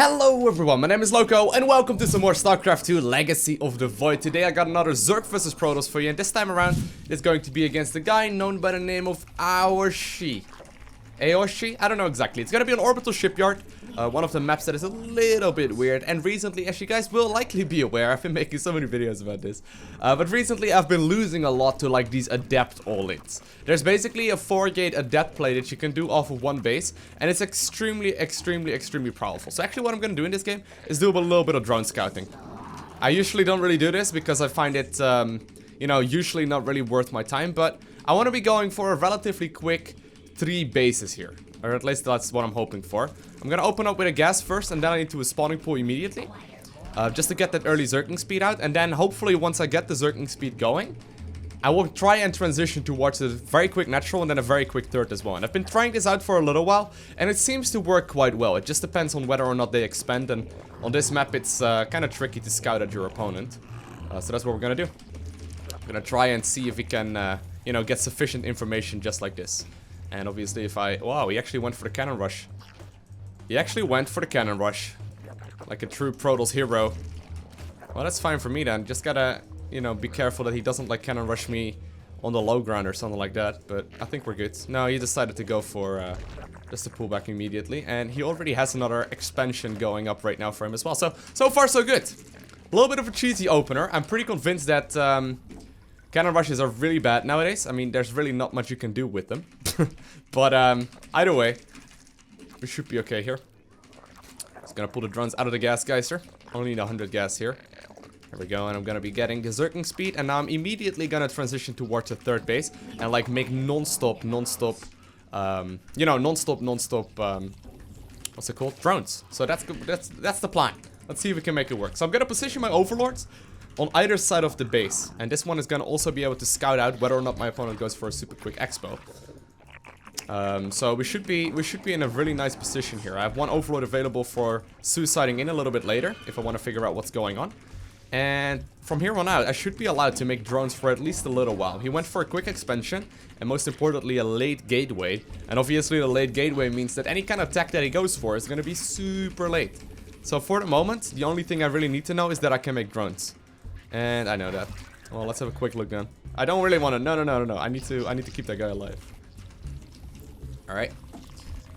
Hello everyone, my name is Lowko and welcome to some more StarCraft 2 Legacy of the Void. Today I got another Zerg vs Protoss for you, and this time around it's going to be against a guy known by the name of Aoshi. Aoshi? I don't know exactly. It's gonna be an orbital shipyard, one of the maps that is a little bit weird, and recently, as you guys will likely be aware, I've been making so many videos about this, but recently I've been losing a lot to like these adept all-ins. There's basically a 4-gate adept play that you can do off of one base, and it's extremely powerful. So actually what I'm gonna do in this game is do a little bit of drone scouting. I usually don't really do this because I find it, you know, usually not really worth my time, but I want to be going for a relatively quick 3 bases here, or at least that's what I'm hoping for. I'm gonna open up with a gas first, and then I need to a spawning pool immediately, just to get that early Zergling speed out, and then hopefully once I get the Zergling speed going, I will try and transition towards a very quick natural and then a very quick third as well. And I've been trying this out for a little while, and it seems to work quite well. It just depends on whether or not they expand, and on this map it's kind of tricky to scout at your opponent. So that's what we're gonna do. I'm gonna try and see if we can, you know, get sufficient information just like this. And obviously if I... Wow, he actually went for the cannon rush. He actually went for the cannon rush. Like a true Protoss hero. Well, that's fine for me then. Just gotta, you know, be careful that he doesn't like cannon rush me on the low ground or something like that. But I think we're good. No, he decided to go for just to pull back immediately. And he already has another expansion going up right now for him as well. So far so good. A little bit of a cheesy opener. I'm pretty convinced that cannon rushes are really bad nowadays. I mean, there's really not much you can do with them. But either way, we should be okay here. Just gonna pull the drones out of the gas geyser. Only need 100 gas here. There we go, and I'm gonna be getting the Zergling speed, and now I'm immediately gonna transition towards the third base and like make non-stop, you know, non-stop, what's it called? Drones. So that's good. That's the plan. Let's see if we can make it work. So I'm gonna position my overlords on either side of the base, and this one is gonna also be able to scout out whether or not my opponent goes for a super quick expo. So we should be in a really nice position here. I have one overlord available for suiciding in a little bit later if I want to figure out what's going on. And from here on out, I should be allowed to make drones for at least a little while. He went for a quick expansion, and most importantly a late gateway. And obviously the late gateway means that any kind of attack that he goes for is going to be super late. So for the moment, the only thing I really need to know is that I can make drones. And I know that. Well, let's have a quick look then. I don't really want to... No. I need to keep that guy alive. Alright.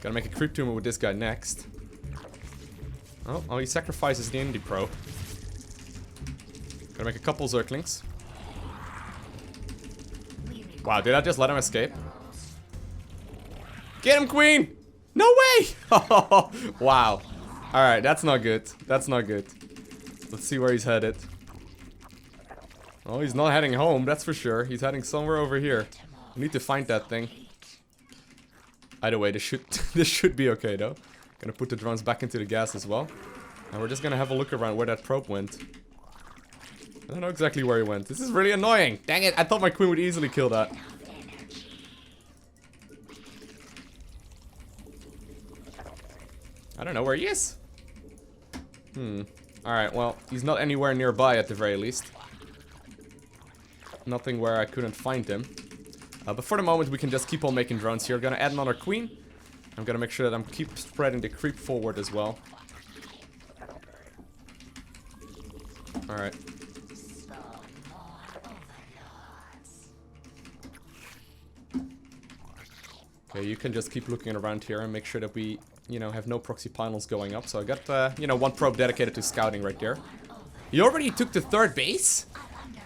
Gotta make a creep tumor with this guy next. Oh, he sacrifices the indie pro. Gotta make a couple Zerglings. Wow, did I just let him escape? Get him, queen! No way! Wow. Alright, that's not good. That's not good. Let's see where he's headed. Oh, he's not heading home, that's for sure. He's heading somewhere over here. We need to find that thing. Either way, this should be okay though. Gonna put the drones back into the gas as well. And we're just gonna have a look around where that probe went. I don't know exactly where he went. This is really annoying. Dang it, I thought my queen would easily kill that. I don't know where he is. Alright, well, he's not anywhere nearby at the very least. Nothing where I couldn't find him. But for the moment, we can just keep on making drones here. Gonna add another queen. I'm gonna make sure that I'm keep spreading the creep forward as well. Alright. Okay, you can just keep looking around here and make sure that we, you know, have no proxy panels going up. So I got, you know, one probe dedicated to scouting right there. He already took the third base?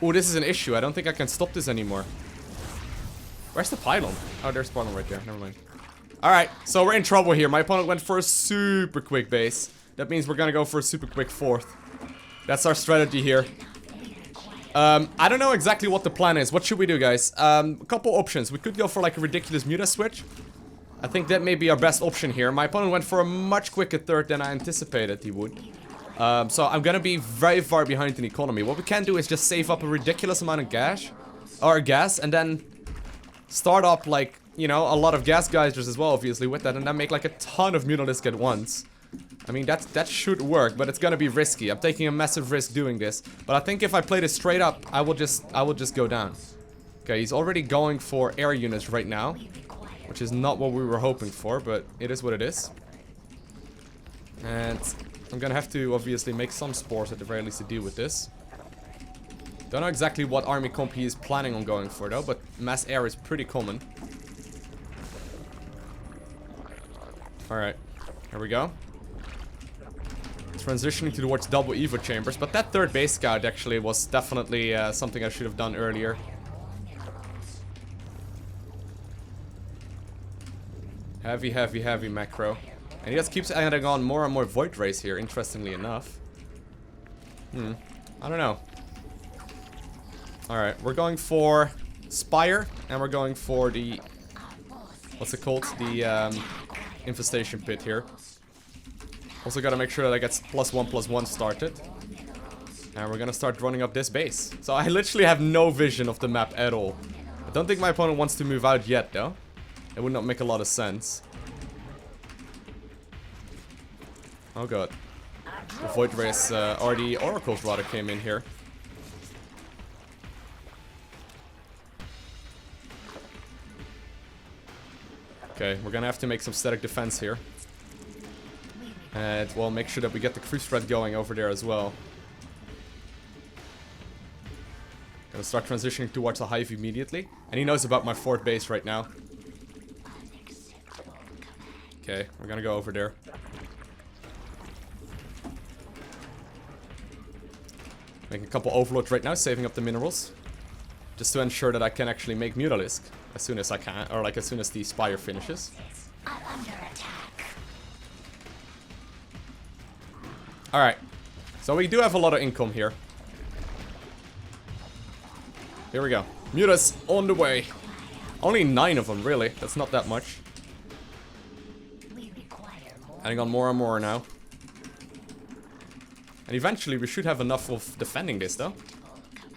Oh, this is an issue. I don't think I can stop this anymore. Where's the pylon? Oh, there's the pylon right there. Never mind. Alright, so we're in trouble here. My opponent went for a super quick base. That means we're gonna go for a super quick fourth. That's our strategy here. I don't know exactly what the plan is. What should we do, guys? A couple options. We could go for like a ridiculous Muta switch. I think that may be our best option here. My opponent went for a much quicker third than I anticipated he would. So I'm gonna be very far behind in economy. What we can do is just save up a ridiculous amount of gas, and then start up like, you know, a lot of gas geysers as well, obviously, with that, and then make like a ton of Mutalisks at once. I mean, that should work, but it's gonna be risky. I'm taking a massive risk doing this, but I think if I play this straight up, I will just go down. Okay, he's already going for air units right now, which is not what we were hoping for, but it is what it is. And I'm gonna have to obviously make some spores at the very least to deal with this. Don't know exactly what army comp he is planning on going for though, but mass air is pretty common. Alright, here we go. Transitioning towards double Evo chambers, but that third base scout actually was definitely something I should have done earlier. Heavy, heavy, heavy macro. And he just keeps adding on more and more Void Rays here, interestingly enough. I don't know. Alright, we're going for Spire, and we're going for the... what's it called? The infestation pit here. Also gotta make sure that I get +1/+1 started. And we're gonna start running up this base. So I literally have no vision of the map at all. I don't think my opponent wants to move out yet though. It would not make a lot of sense. Oh god. The Void Rays, or the Oracles rather, came in here. Okay, we're gonna have to make some static defense here. And, well, make sure that we get the cruise threat going over there as well. Gonna start transitioning towards the hive immediately. And he knows about my fourth base right now. Okay, we're gonna go over there. Making a couple overloads right now, saving up the minerals. Just to ensure that I can actually make Mutalisk as soon as I can, or like as soon as the Spire finishes. Alright, so we do have a lot of income here. Here we go. Mutas on the way. Only 9 of them, really. That's not that much. Adding on more and more now. And eventually we should have enough of defending this, though.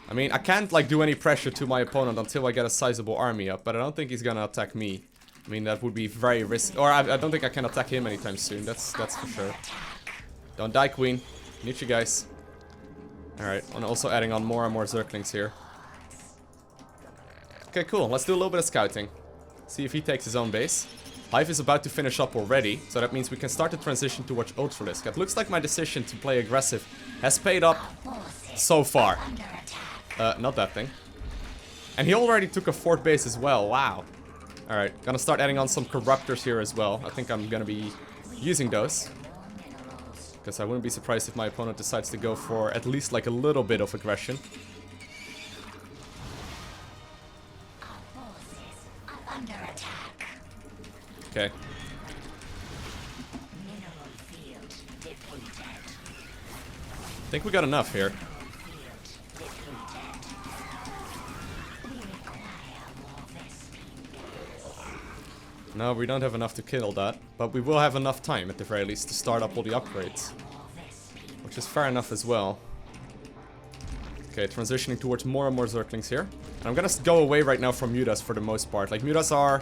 I mean, I can't, like, do any pressure to my opponent until I get a sizable army up. But I don't think he's gonna attack me. I mean, that would be very risky. Or I don't think I can attack him anytime soon. That's for sure. Don't die, Queen. Need you guys. Alright, and also adding on more and more Zerglings here. Okay, cool. Let's do a little bit of scouting. See if he takes his own base. Hive is about to finish up already, so that means we can start the transition towards Ultralisk. It looks like my decision to play aggressive has paid up so far. Not that thing. And he already took a fourth base as well. Wow. Alright, gonna start adding on some Corruptors here as well. I think I'm gonna be using those. Because I wouldn't be surprised if my opponent decides to go for at least like a little bit of aggression. Okay. I think we got enough here. No, we don't have enough to kill that, but we will have enough time at the very least to start up all the upgrades. Which is fair enough as well. Okay, transitioning towards more and more Zerglings here. And I'm gonna go away right now from Mutas for the most part. Like, Mutas are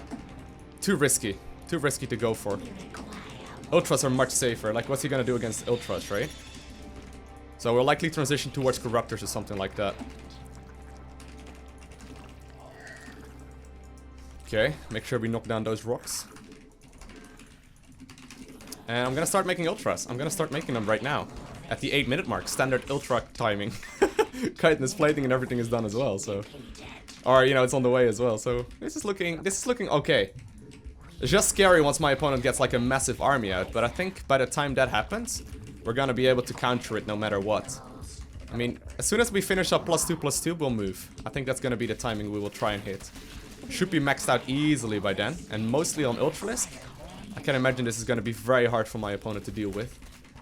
too risky. Too risky to go for. Ultras are much safer. Like, what's he gonna do against Ultras, right? So we'll likely transition towards Corruptors or something like that. Okay, make sure we knock down those rocks. And I'm gonna start making Ultras. I'm gonna start making them right now. At the 8-minute mark. Standard Ultra timing. Chitinous plating and everything is done as well, so... Or, you know, it's on the way as well, so... This is looking okay. It's just scary once my opponent gets like a massive army out, but I think by the time that happens, we're gonna be able to counter it no matter what. I mean, as soon as we finish up +2/+2, we'll move. I think that's gonna be the timing we will try and hit. Should be maxed out easily by then, and mostly on Ultralisk. I can imagine this is gonna be very hard for my opponent to deal with.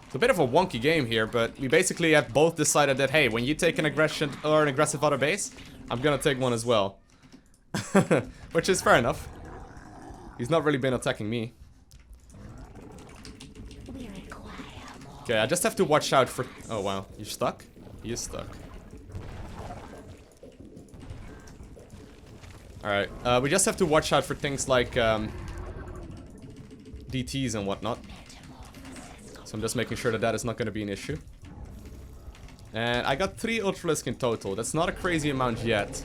It's a bit of a wonky game here, but we basically have both decided that, hey, when you take an aggression or an aggressive other base, I'm gonna take one as well. Which is fair enough. He's not really been attacking me. Okay, I just have to watch out for... Oh, wow. You're stuck? He is stuck. Alright, we just have to watch out for things like DTs and whatnot. So I'm just making sure that that is not going to be an issue. And I got 3 Ultralisks in total. That's not a crazy amount yet.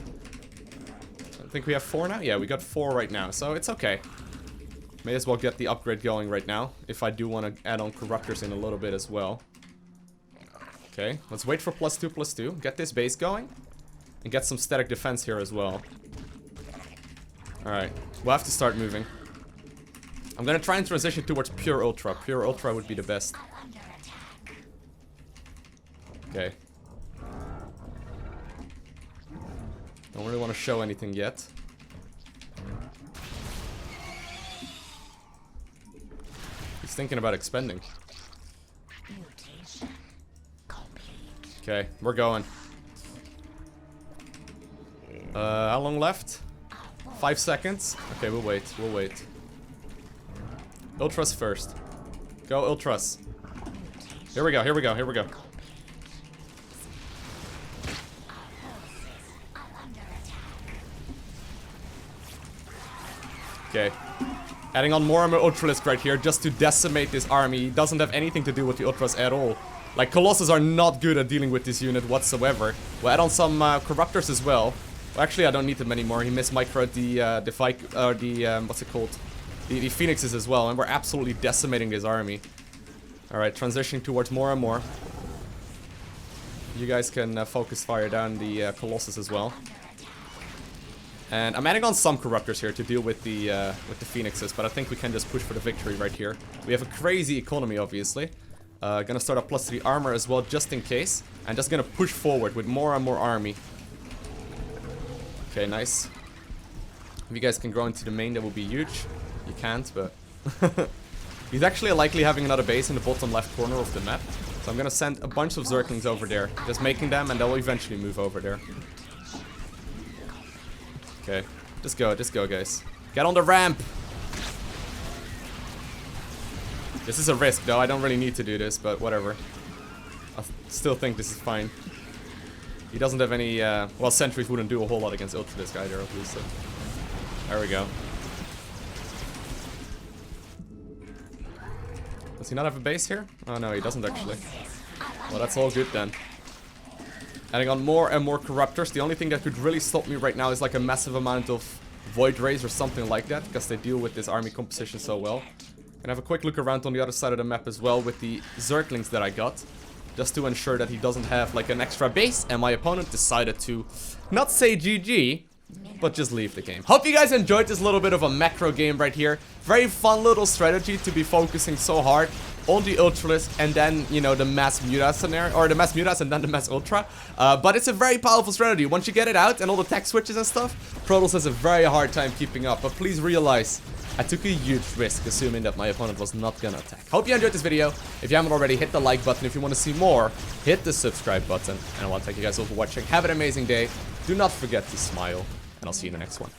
I think we have 4 now? Yeah, we got 4 right now, so it's okay. May as well get the upgrade going right now, if I do want to add on Corruptors in a little bit as well. Okay, let's wait for +2/+2. Get this base going. And get some static defense here as well. Alright, we'll have to start moving. I'm gonna try and transition towards pure ultra. Pure ultra would be the best. Okay. Don't really want to show anything yet. He's thinking about expending. Okay, we're going. How long left? 5 seconds? Okay, we'll wait, we'll wait. Ultras first. Go Ultras. Here we go, here we go, here we go. Okay. Adding on more and more Ultralisk right here just to decimate this army. It doesn't have anything to do with the Ultras at all. Like, Colossus are not good at dealing with this unit whatsoever. We'll add on some Corruptors as well. Well, actually, I don't need them anymore. He mismicroed what's it called? The Phoenixes as well, and we're absolutely decimating his army. Alright, transitioning towards more and more. You guys can focus fire down the Colossus as well. And I'm adding on some Corruptors here to deal with the Phoenixes, but I think we can just push for the victory right here. We have a crazy economy, obviously. Gonna start up +3 armor as well, just in case. And just gonna push forward with more and more army. Okay, nice. If you guys can grow into the main, that would be huge. You can't, but... He's actually likely having another base in the bottom left corner of the map. So I'm gonna send a bunch of Zerglings over there. Just making them, and they'll eventually move over there. Okay, just go, guys. Get on the ramp! This is a risk, though. I don't really need to do this, but whatever. I still think this is fine. He doesn't have any, well, sentries wouldn't do a whole lot against Ultralisk either, obviously. There we go. Does he not have a base here? Oh, no, he doesn't actually. Well, that's all good then. Adding on more and more Corruptors. The only thing that could really stop me right now is like a massive amount of Void Rays or something like that, because they deal with this army composition so well. Gonna have a quick look around on the other side of the map as well with the Zerglings that I got. Just to ensure that he doesn't have like an extra base, and my opponent decided to not say GG, but just leave the game. Hope you guys enjoyed this little bit of a macro game right here. Very fun little strategy to be focusing so hard on the Ultralisk and then, you know, the mass Muta scenario, or the mass Mutas and then the mass Ultra. But it's a very powerful strategy. Once you get it out and all the tech switches and stuff, Protoss has a very hard time keeping up. But please realize, I took a huge risk assuming that my opponent was not gonna attack. Hope you enjoyed this video. If you haven't already, hit the like button. If you want to see more, hit the subscribe button. And I want to thank you guys all for watching. Have an amazing day. Do not forget to smile, and I'll see you in the next one.